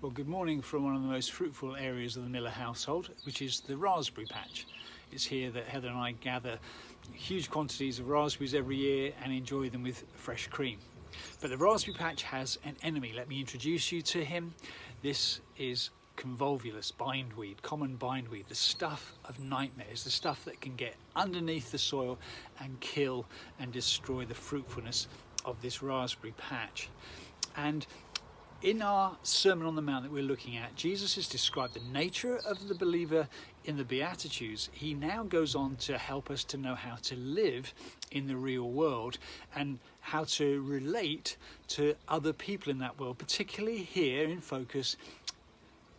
Well, good morning from one of the most fruitful areas of the Miller household, which is the raspberry patch. It's here that Heather and I gather huge quantities of raspberries every year and enjoy them with fresh cream. But the raspberry patch has an enemy. Let me introduce you to him. This is convolvulus bindweed, common bindweed, the stuff of nightmares, the stuff that can get underneath the soil and kill and destroy the fruitfulness of this raspberry patch. And in our Sermon on the Mount that we're looking at, Jesus has described the nature of the believer in the Beatitudes. He now goes on to help us to know how to live in the real world and how to relate to other people in that world, particularly here in focus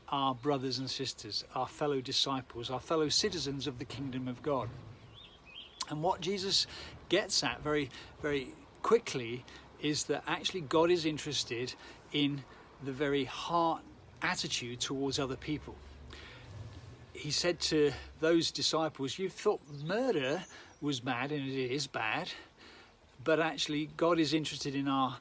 our brothers and sisters, our fellow disciples, our fellow citizens of the kingdom of God. And what Jesus gets at very, very quickly is that actually God is interested in the very heart attitude towards other people. He said to those disciples, you thought murder was bad, and it is bad, but actually God is interested in our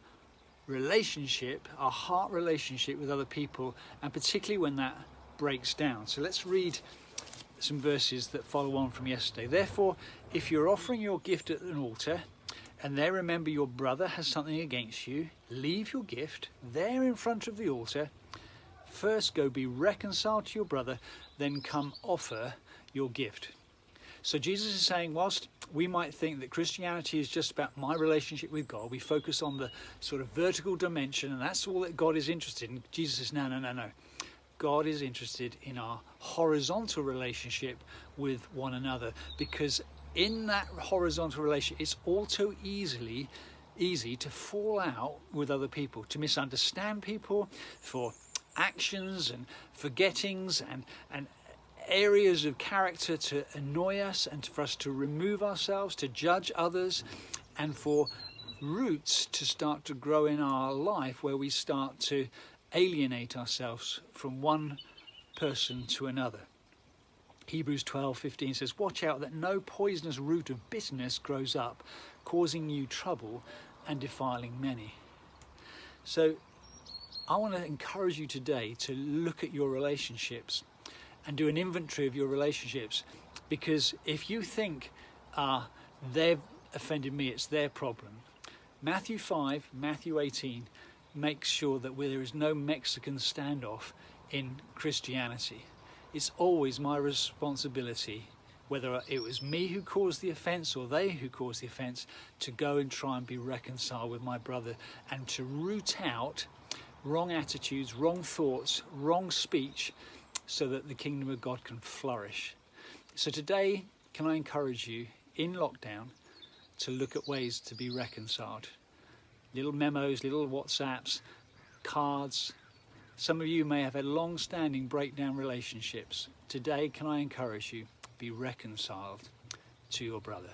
relationship, our heart relationship with other people, and particularly when that breaks down. So let's read some verses that follow on from yesterday. Therefore, if you're offering your gift at an altar, and there remember your brother has something against you, leave your gift there in front of the altar. First go be reconciled to your brother, then come offer your gift. So Jesus is saying, whilst we might think that Christianity is just about my relationship with God, we focus on the sort of vertical dimension, and that's all that God is interested in. Jesus says, no. God is interested in our horizontal relationship with one another, because in that horizontal relationship, it's all too easy to fall out with other people, to misunderstand people for actions and forgettings and areas of character to annoy us, and for us to remove ourselves, to judge others, and for roots to start to grow in our life where we start to alienate ourselves from one person to another. Hebrews 12:15 says, watch out that no poisonous root of bitterness grows up, causing you trouble and defiling many. So I want to encourage you today to look at your relationships and do an inventory of your relationships, because if you think they've offended me, it's their problem. Matthew 5, Matthew 18 makes sure that there is no Mexican standoff in Christianity. It's always my responsibility, whether it was me who caused the offence or they who caused the offence, to go and try and be reconciled with my brother and to root out wrong attitudes, wrong thoughts, wrong speech, so that the kingdom of God can flourish. So today, can I encourage you, in lockdown, to look at ways to be reconciled? Little memos, little WhatsApps, cards. Some of you may have had long-standing breakdown relationships. Today, can I encourage you, be reconciled to your brother?